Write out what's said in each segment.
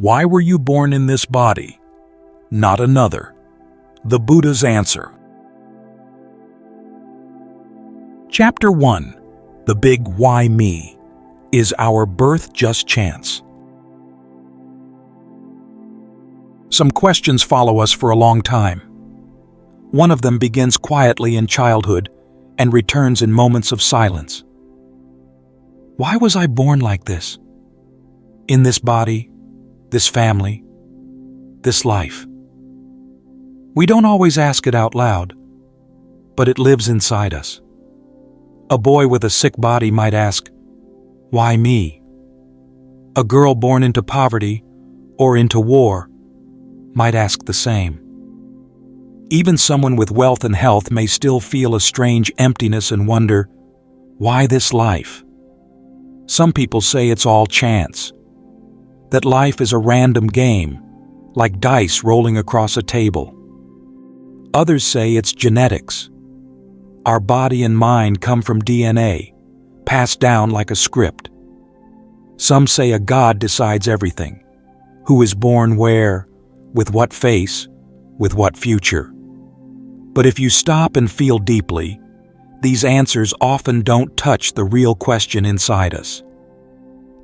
Why were you born in this body, not another? The Buddha's answer. Chapter 1. The Big Why Me? Is our birth just chance? Some questions follow us for a long time. One of them begins quietly in childhood and returns in moments of silence. Why was I born like this? In this body, this family, this life? We don't always ask it out loud, but it lives inside us. A boy with a sick body might ask, why me? A girl born into poverty or into war might ask the same. Even someone with wealth and health may still feel a strange emptiness and wonder, why this life? Some people say it's all chance, that life is a random game, like dice rolling across a table. Others say it's genetics. Our body and mind come from DNA, passed down like a script. Some say a God decides everything, who is born where, with what face, with what future. But if you stop and feel deeply, these answers often don't touch the real question inside us.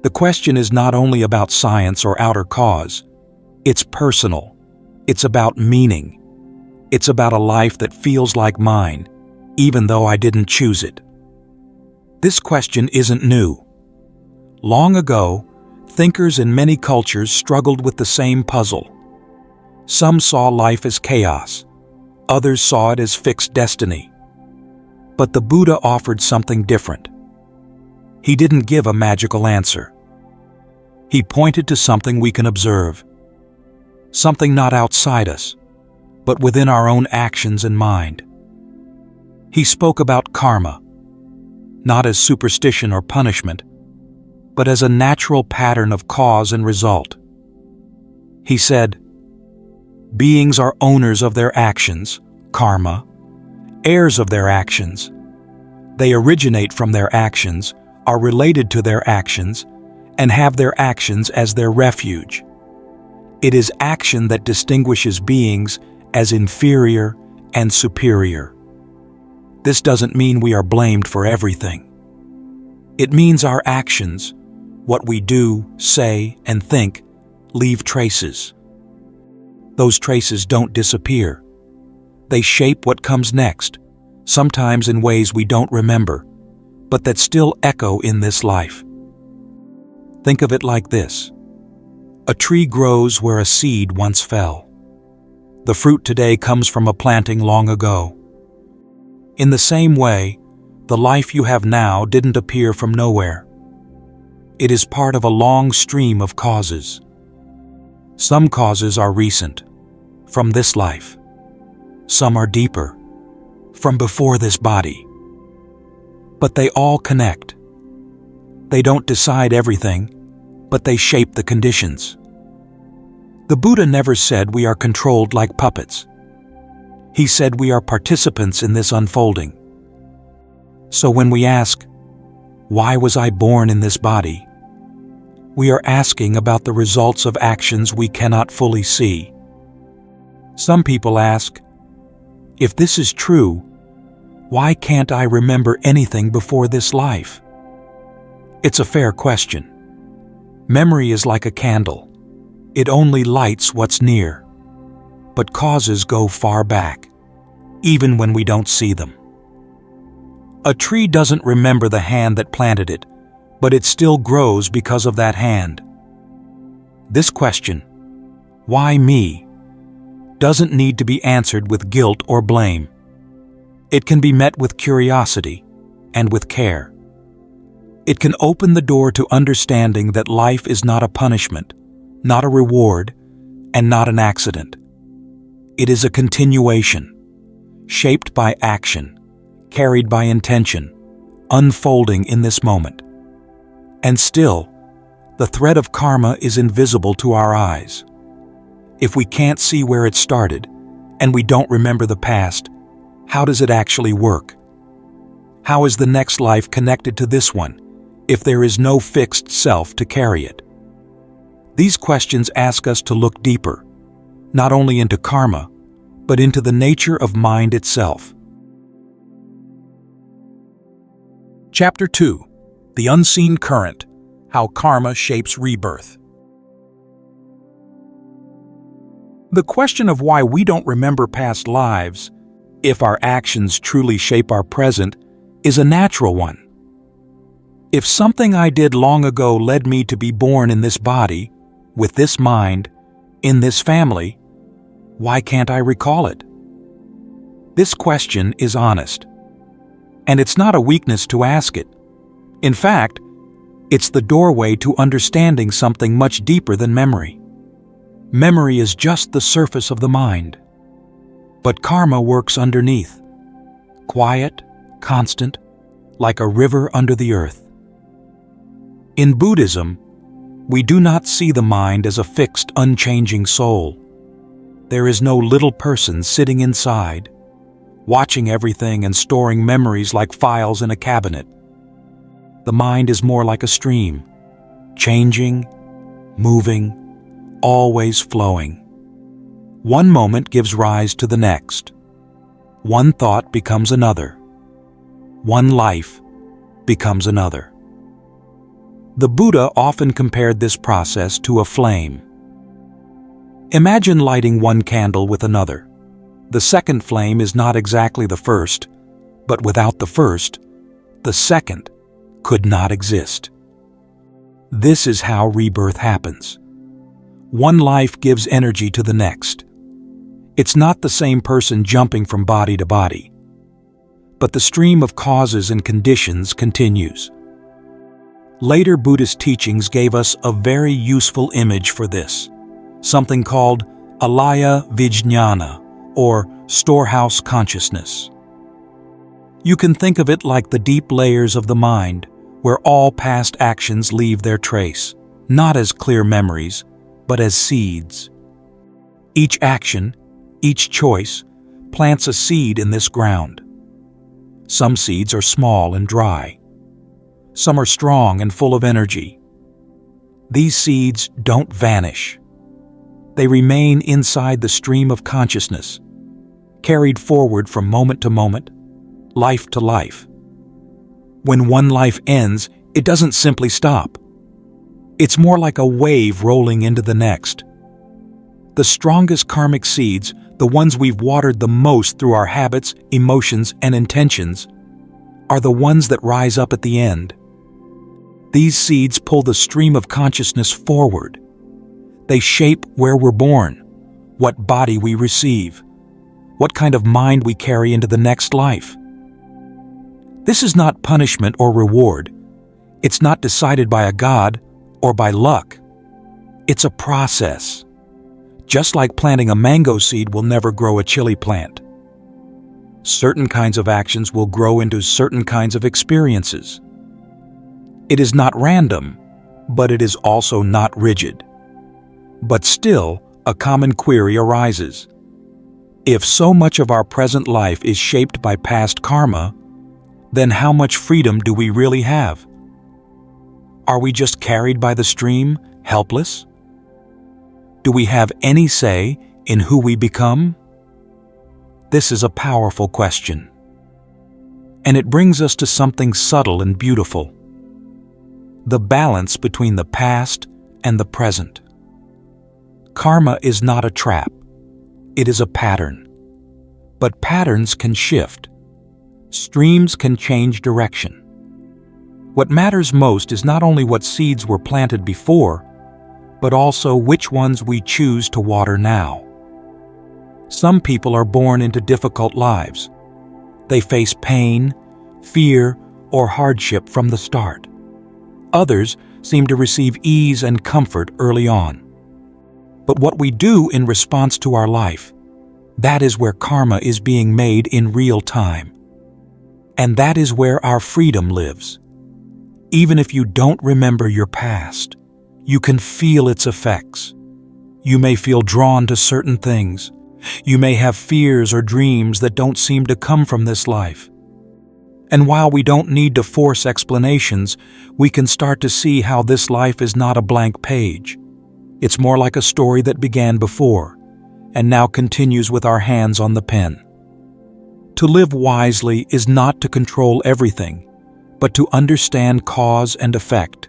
The question is not only about science or outer cause, it's personal. It's about meaning. It's about a life that feels like mine, even though I didn't choose it. This question isn't new. Long ago, thinkers in many cultures struggled with the same puzzle. Some saw life as chaos. Others saw it as fixed destiny. But the Buddha offered something different. He didn't give a magical answer. He pointed to something we can observe, something not outside us, but within our own actions and mind. He spoke about karma, not as superstition or punishment, but as a natural pattern of cause and result. He said, beings are owners of their actions, karma, heirs of their actions. They originate from their actions, are related to their actions, and have their actions as their refuge. It is action that distinguishes beings as inferior and superior. This doesn't mean we are blamed for everything. It means our actions, what we do, say, and think, leave traces. Those traces don't disappear. They shape what comes next, sometimes in ways we don't remember, but that still echo in this life. Think of it like this. A tree grows where a seed once fell. The fruit today comes from a planting long ago. In the same way, the life you have now didn't appear from nowhere. It is part of a long stream of causes. Some causes are recent, from this life. Some are deeper, from before this body. But they all connect. They don't decide everything, but they shape the conditions. The Buddha never said we are controlled like puppets. He said we are participants in this unfolding. So when we ask, why was I born in this body? We are asking about the results of actions we cannot fully see. Some people ask, if this is true, why can't I remember anything before this life? It's a fair question. Memory is like a candle. It only lights what's near. But causes go far back, even when we don't see them. A tree doesn't remember the hand that planted it, but it still grows because of that hand. This question, why me, doesn't need to be answered with guilt or blame. It can be met with curiosity and with care. It can open the door to understanding that life is not a punishment, not a reward, and not an accident. It is a continuation, shaped by action, carried by intention, unfolding in this moment. And still, the thread of karma is invisible to our eyes. If we can't see where it started, and we don't remember the past, how does it actually work? How is the next life connected to this one, if there is no fixed self to carry it? These questions ask us to look deeper, not only into karma, but into the nature of mind itself. Chapter 2. The Unseen Current: How Karma Shapes Rebirth. The question of why we don't remember past lives, if our actions truly shape our present, is a natural one. If something I did long ago led me to be born in this body, with this mind, in this family, why can't I recall it? This question is honest, and it's not a weakness to ask it. In fact, it's the doorway to understanding something much deeper than memory. Memory is just the surface of the mind, but karma works underneath, quiet, constant, like a river under the earth. In Buddhism, we do not see the mind as a fixed, unchanging soul. There is no little person sitting inside, watching everything and storing memories like files in a cabinet. The mind is more like a stream, changing, moving, always flowing. One moment gives rise to the next. One thought becomes another. One life becomes another. The Buddha often compared this process to a flame. Imagine lighting one candle with another. The second flame is not exactly the first, but without the first, the second could not exist. This is how rebirth happens. One life gives energy to the next. It's not the same person jumping from body to body, but the stream of causes and conditions continues. Later Buddhist teachings gave us a very useful image for this, something called alaya vijñāna, or storehouse consciousness. You can think of it like the deep layers of the mind, where all past actions leave their trace, not as clear memories, but as seeds. Each action, each choice, plants a seed in this ground. Some seeds are small and dry. Some are strong and full of energy. These seeds don't vanish. They remain inside the stream of consciousness, carried forward from moment to moment, life to life. When one life ends, it doesn't simply stop. It's more like a wave rolling into the next. The strongest karmic seeds, the ones we've watered the most through our habits, emotions, and intentions, are the ones that rise up at the end. These seeds pull the stream of consciousness forward. They shape where we're born, what body we receive, what kind of mind we carry into the next life. This is not punishment or reward. It's not decided by a god or by luck. It's a process. Just like planting a mango seed will never grow a chili plant. Certain kinds of actions will grow into certain kinds of experiences. It is not random, but it is also not rigid. But still, a common query arises. If so much of our present life is shaped by past karma, then how much freedom do we really have? Are we just carried by the stream, helpless? Do we have any say in who we become? This is a powerful question. And it brings us to something subtle and beautiful: the balance between the past and the present. Karma is not a trap. It is a pattern. But patterns can shift. Streams can change direction. What matters most is not only what seeds were planted before, but also which ones we choose to water now. Some people are born into difficult lives. They face pain, fear, or hardship from the start. Others seem to receive ease and comfort early on. But what we do in response to our life, that is where karma is being made in real time. And that is where our freedom lives. Even if you don't remember your past, you can feel its effects. You may feel drawn to certain things. You may have fears or dreams that don't seem to come from this life. And while we don't need to force explanations, we can start to see how this life is not a blank page. It's more like a story that began before and now continues with our hands on the pen. To live wisely is not to control everything, but to understand cause and effect.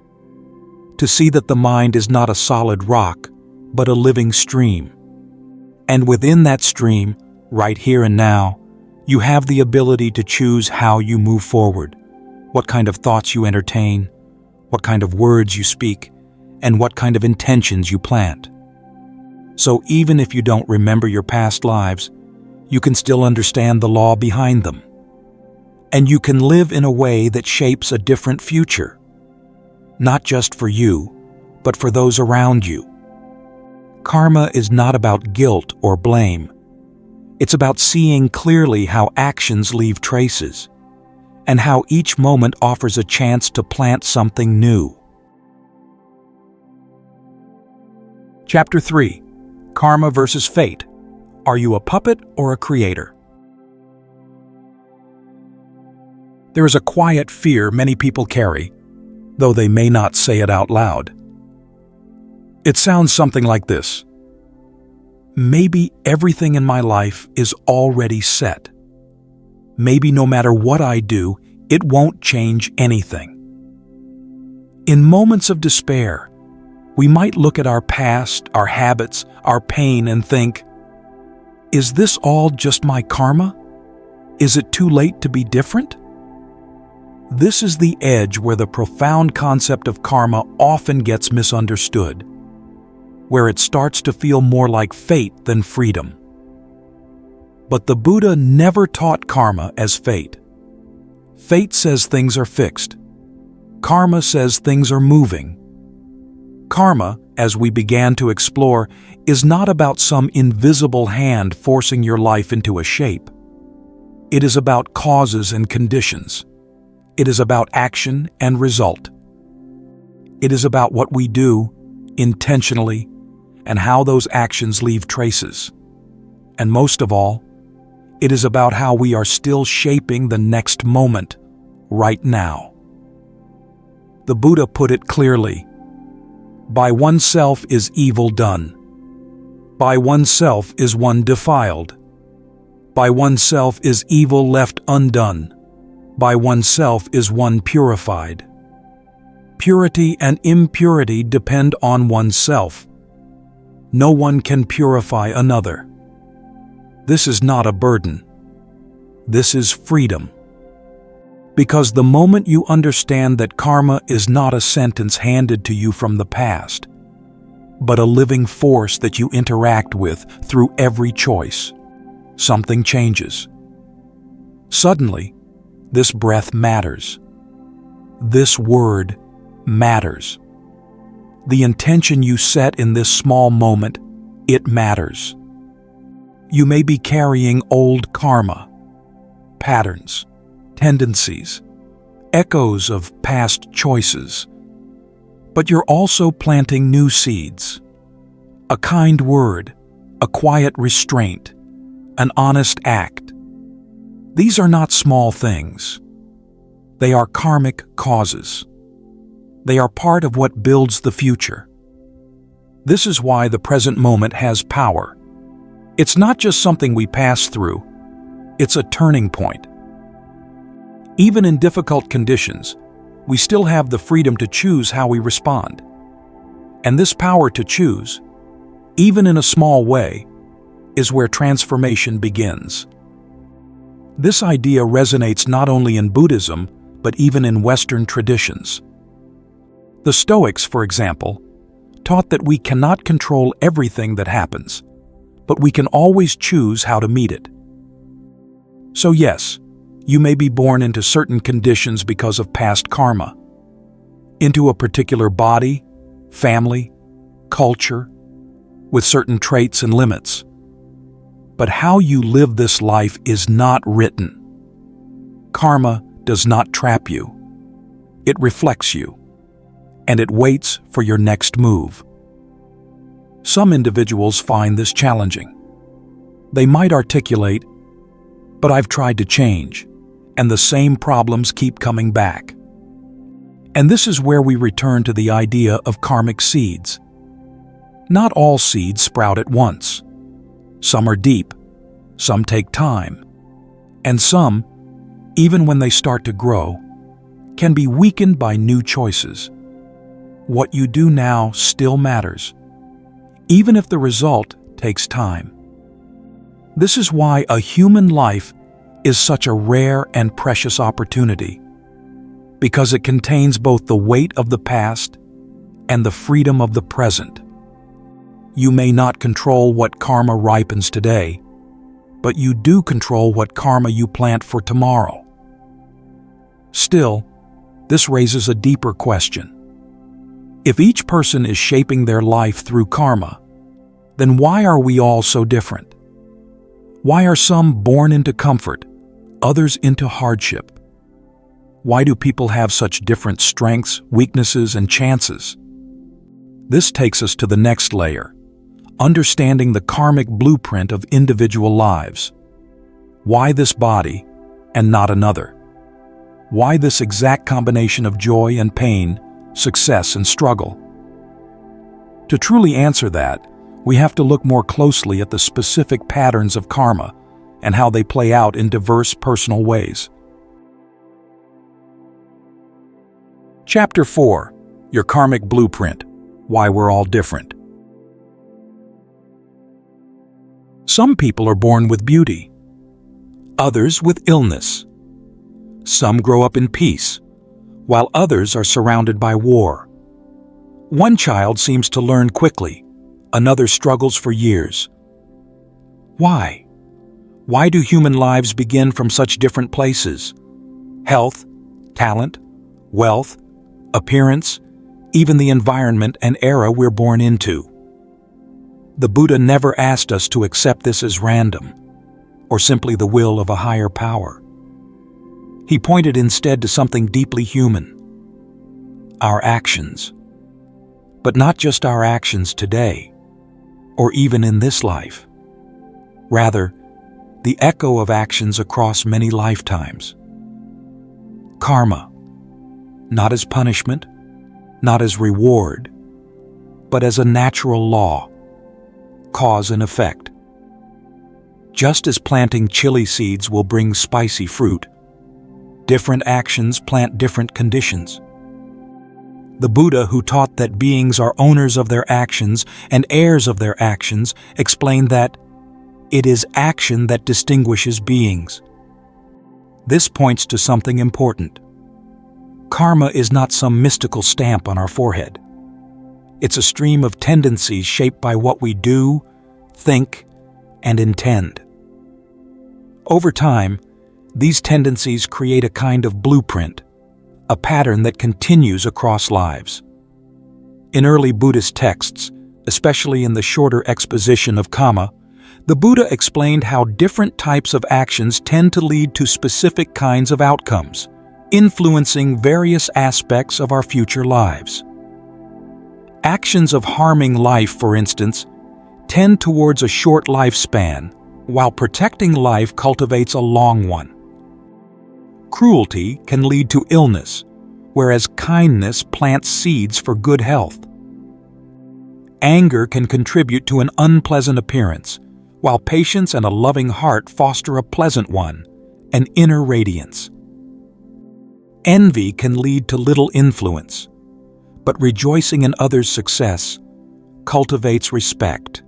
To see that the mind is not a solid rock, but a living stream. And within that stream, right here and now, you have the ability to choose how you move forward, what kind of thoughts you entertain, what kind of words you speak, and what kind of intentions you plant. So even if you don't remember your past lives, you can still understand the law behind them. And you can live in a way that shapes a different future, not just for you, but for those around you. Karma is not about guilt or blame. It's about seeing clearly how actions leave traces, and how each moment offers a chance to plant something new. Chapter 3. Karma versus Fate. Are you a puppet or a creator? There is a quiet fear many people carry, though they may not say it out loud. It sounds something like this. Maybe everything in my life is already set. Maybe no matter what I do, it won't change anything. In moments of despair, we might look at our past, our habits, our pain, and think, is this all just my karma? Is it too late to be different? This is the edge where the profound concept of karma often gets misunderstood, where it starts to feel more like fate than freedom. But the Buddha never taught karma as fate. Fate says things are fixed. Karma says things are moving. Karma, as we began to explore, is not about some invisible hand forcing your life into a shape. It is about causes and conditions. It is about action and result. It is about what we do, intentionally, and how those actions leave traces. And most of all, it is about how we are still shaping the next moment, right now. The Buddha put it clearly. By oneself is evil done. By oneself is one defiled. By oneself is evil left undone. By oneself is one purified. Purity and impurity depend on oneself. No one can purify another. This is not a burden. This is freedom. Because the moment you understand that karma is not a sentence handed to you from the past, but a living force that you interact with through every choice, something changes. Suddenly, this breath matters. This word matters. The intention you set in this small moment, it matters. You may be carrying old karma, patterns, tendencies, echoes of past choices, but you're also planting new seeds. A kind word, a quiet restraint, an honest act. These are not small things. They are karmic causes. They are part of what builds the future. This is why the present moment has power. It's not just something we pass through. It's a turning point. Even in difficult conditions, we still have the freedom to choose how we respond. And this power to choose, even in a small way, is where transformation begins. This idea resonates not only in Buddhism, but even in Western traditions. The Stoics, for example, taught that we cannot control everything that happens, but we can always choose how to meet it. So yes, you may be born into certain conditions because of past karma, into a particular body, family, culture, with certain traits and limits. But how you live this life is not written. Karma does not trap you. It reflects you, and it waits for your next move. Some individuals find this challenging. They might articulate, "But I've tried to change, and the same problems keep coming back." And this is where we return to the idea of karmic seeds. Not all seeds sprout at once. Some are deep, some take time, and some, even when they start to grow, can be weakened by new choices. What you do now still matters, even if the result takes time. This is why a human life is such a rare and precious opportunity, because it contains both the weight of the past and the freedom of the present. You may not control what karma ripens today, but you do control what karma you plant for tomorrow. Still, this raises a deeper question. If each person is shaping their life through karma, then why are we all so different? Why are some born into comfort, others into hardship? Why do people have such different strengths, weaknesses, and chances? This takes us to the next layer, understanding the karmic blueprint of individual lives. Why this body and not another? Why this exact combination of joy and pain, success and struggle? To truly answer that, we have to look more closely at the specific patterns of karma and how they play out in diverse personal ways. Chapter 4. Your Karmic Blueprint. Why we're all different. Some people are born with beauty, others with illness. Some grow up in peace, while others are surrounded by war. One child seems to learn quickly, another struggles for years. Why? Why do human lives begin from such different places? Health, talent, wealth, appearance, even the environment and era we're born into. The Buddha never asked us to accept this as random, or simply the will of a higher power. He pointed instead to something deeply human: our actions. But not just our actions today, or even in this life. Rather, the echo of actions across many lifetimes. Karma, not as punishment, not as reward, but as a natural law, cause and effect. Just as planting chili seeds will bring spicy fruit, different actions plant different conditions. The Buddha, who taught that beings are owners of their actions and heirs of their actions, explained that it is action that distinguishes beings. This points to something important. Karma is not some mystical stamp on our forehead. It's a stream of tendencies shaped by what we do, think, and intend. Over time, these tendencies create a kind of blueprint, a pattern that continues across lives. In early Buddhist texts, especially in the shorter exposition of Kamma, the Buddha explained how different types of actions tend to lead to specific kinds of outcomes, influencing various aspects of our future lives. Actions of harming life, for instance, tend towards a short lifespan, while protecting life cultivates a long one. Cruelty can lead to illness, whereas kindness plants seeds for good health. Anger can contribute to an unpleasant appearance, while patience and a loving heart foster a pleasant one, an inner radiance. Envy can lead to little influence, but rejoicing in others' success cultivates respect.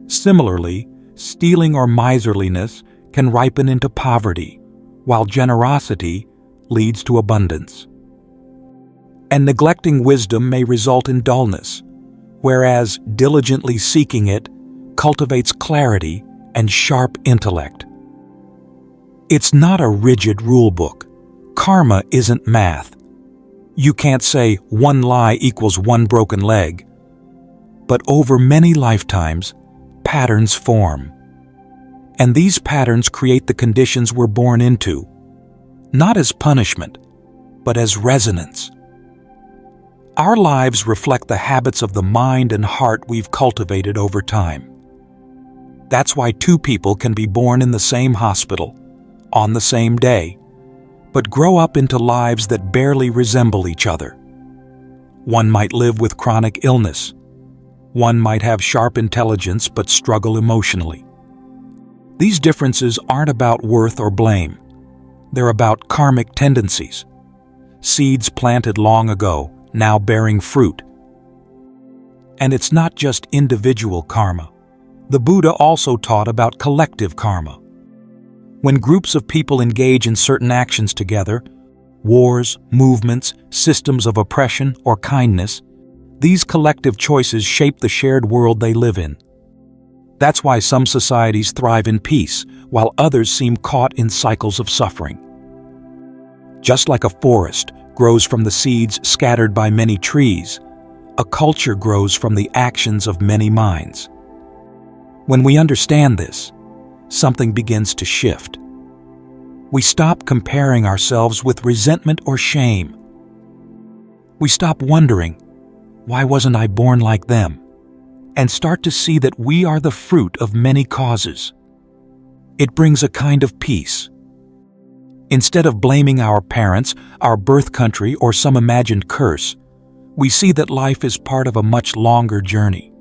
Similarly, stealing or miserliness can ripen into poverty, while generosity leads to abundance. And neglecting wisdom may result in dullness, whereas diligently seeking it cultivates clarity and sharp intellect. It's not a rigid rule book. Karma isn't math. You can't say one lie equals one broken leg. But over many lifetimes, patterns form. And these patterns create the conditions we're born into, not as punishment, but as resonance. Our lives reflect the habits of the mind and heart we've cultivated over time. That's why two people can be born in the same hospital, on the same day, but grow up into lives that barely resemble each other. One might live with chronic illness, One might have sharp intelligence but struggle emotionally. These differences aren't about worth or blame. They're about karmic tendencies. Seeds planted long ago, now bearing fruit. And it's not just individual karma. The Buddha also taught about collective karma. When groups of people engage in certain actions together, wars, movements, systems of oppression, or kindness, these collective choices shape the shared world they live in. That's why some societies thrive in peace, while others seem caught in cycles of suffering. Just like a forest grows from the seeds scattered by many trees, a culture grows from the actions of many minds. When we understand this, something begins to shift. We stop comparing ourselves with resentment or shame. We stop wondering, why wasn't I born like them? And start to see that we are the fruit of many causes. It brings a kind of peace. Instead of blaming our parents, our birth country, or some imagined curse, we see that life is part of a much longer journey.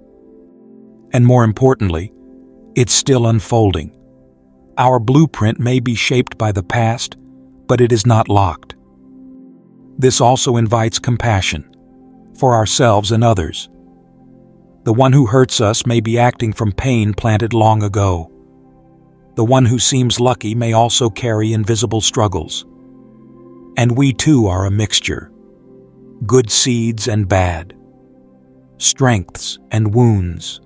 And more importantly, it's still unfolding. Our blueprint may be shaped by the past, but it is not locked. This also invites compassion for ourselves and others. The one who hurts us may be acting from pain planted long ago. The one who seems lucky may also carry invisible struggles. And we too are a mixture. Good seeds and bad. Strengths and wounds.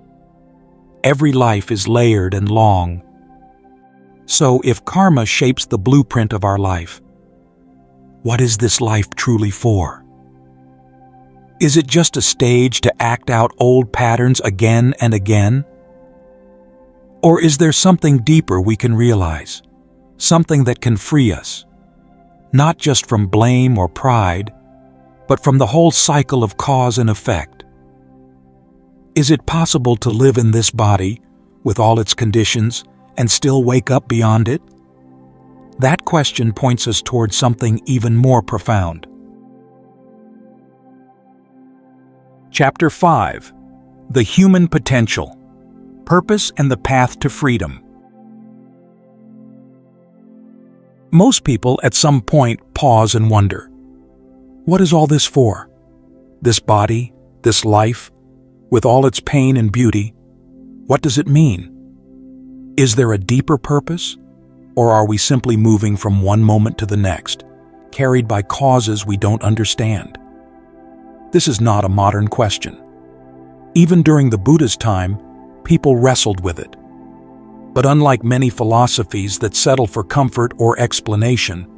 Every life is layered and long. So if karma shapes the blueprint of our life, what is this life truly for? Is it just a stage to act out old patterns again and again? Or is there something deeper we can realize? Something that can free us? Not just from blame or pride, but from the whole cycle of cause and effect. Is it possible to live in this body, with all its conditions, and still wake up beyond it? That question points us towards something even more profound. Chapter 5. The Human Potential. Purpose and the Path to Freedom. Most people at some point pause and wonder, what is all this for? This body, this life, with all its pain and beauty, what does it mean? Is there a deeper purpose? Or are we simply moving from one moment to the next, carried by causes we don't understand? This is not a modern question. Even during the Buddha's time, people wrestled with it. But unlike many philosophies that settle for comfort or explanation,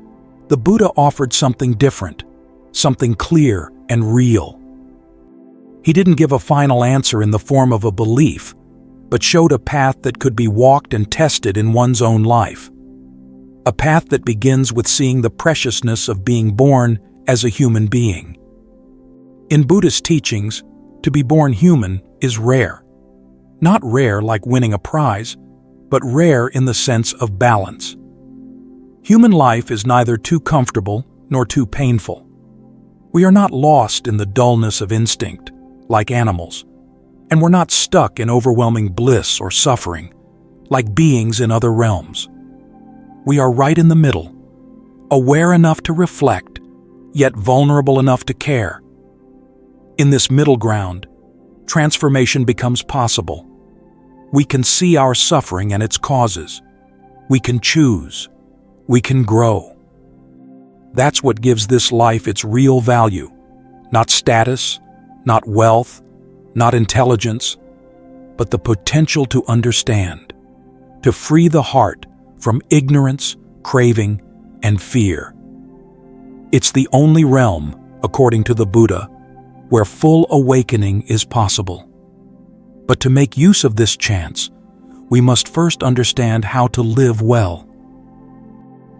the Buddha offered something different, something clear and real. He didn't give a final answer in the form of a belief, but showed a path that could be walked and tested in one's own life. A path that begins with seeing the preciousness of being born as a human being. In Buddhist teachings, to be born human is rare. Not rare like winning a prize, but rare in the sense of balance. Human life is neither too comfortable nor too painful. We are not lost in the dullness of instinct, like animals, and we're not stuck in overwhelming bliss or suffering, like beings in other realms. We are right in the middle, aware enough to reflect, yet vulnerable enough to care. In this middle ground, transformation becomes possible. We can see our suffering and its causes. We can choose. We can grow. That's what gives this life its real value. Not status, not wealth, not intelligence, but the potential to understand, to free the heart from ignorance, craving, and fear. It's the only realm, according to the Buddha, where full awakening is possible. But to make use of this chance, we must first understand how to live well.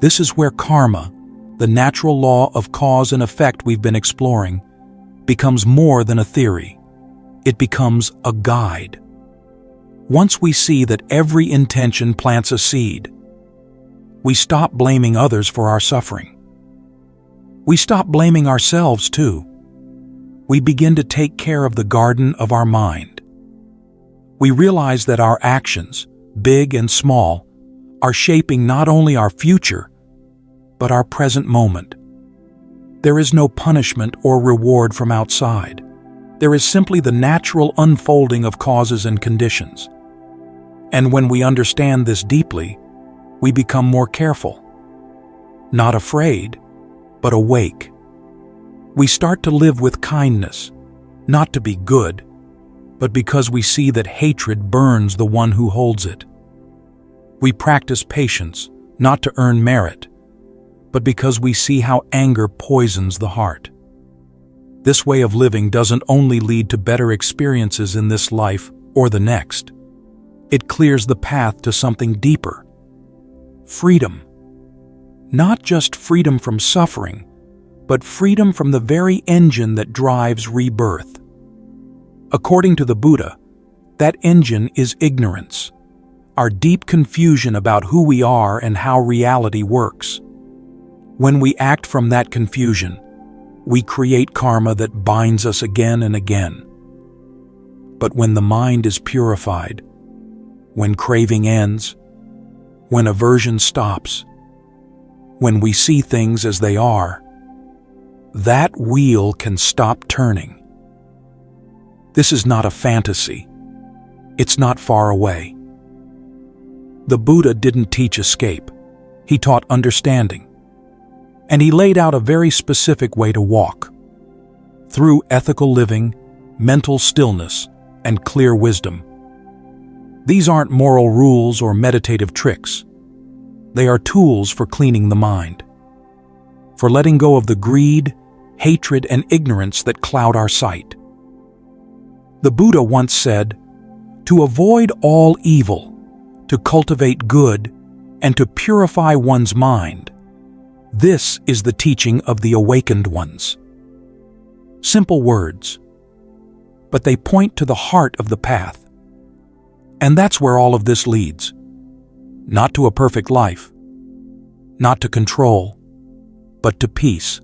This is where karma, the natural law of cause and effect we've been exploring, becomes more than a theory. It becomes a guide. Once we see that every intention plants a seed, we stop blaming others for our suffering. We stop blaming ourselves too. We begin to take care of the garden of our mind. we realize that our actions, big and small, are shaping not only our future, but our present moment. There is no punishment or reward from outside. There is simply the natural unfolding of causes and conditions. And when we understand this deeply, we become more careful. Not afraid, but awake. We start to live with kindness, not to be good, but because we see that hatred burns the one who holds it. We practice patience, not to earn merit, but because we see how anger poisons the heart. This way of living doesn't only lead to better experiences in this life or the next. It clears the path to something deeper. Freedom. Not just freedom from suffering, but freedom from the very engine that drives rebirth. According to the Buddha, that engine is ignorance, our deep confusion about who we are and how reality works. When we act from that confusion, we create karma that binds us again and again. But when the mind is purified, when craving ends, when aversion stops, when we see things as they are, that wheel can stop turning. This is not a fantasy. It's not far away. The Buddha didn't teach escape. He taught understanding. And he laid out a very specific way to walk. Through ethical living, mental stillness, and clear wisdom. These aren't moral rules or meditative tricks. They are tools for cleaning the mind, for letting go of the greed, hatred, and ignorance that cloud our sight. The Buddha once said, "To avoid all evil, to cultivate good, and to purify one's mind, this is the teaching of the awakened ones." Simple words, but they point to the heart of the path. And that's where all of this leads. Not to a perfect life, not to control, but to peace.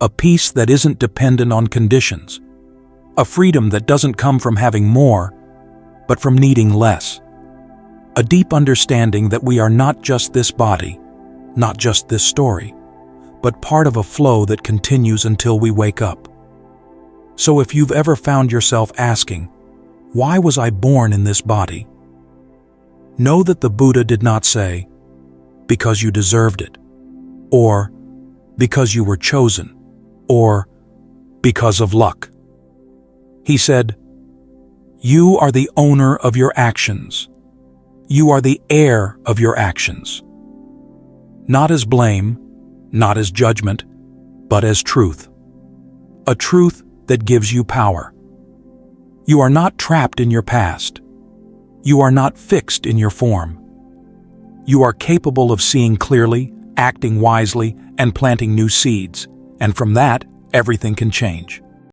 A peace that isn't dependent on conditions. A freedom that doesn't come from having more, but from needing less. A deep understanding that we are not just this body, not just this story, but part of a flow that continues until we wake up. So if you've ever found yourself asking, "Why was I born in this body?" know that the Buddha did not say, "Because you deserved it," or "Because you were chosen," or "Because of luck." He said, "You are the owner of your actions. You are the heir of your actions." Not as blame, not as judgment, but as truth. A truth that gives you power. You are not trapped in your past. You are not fixed in your form. You are capable of seeing clearly, acting wisely, and planting new seeds, and from that, everything can change.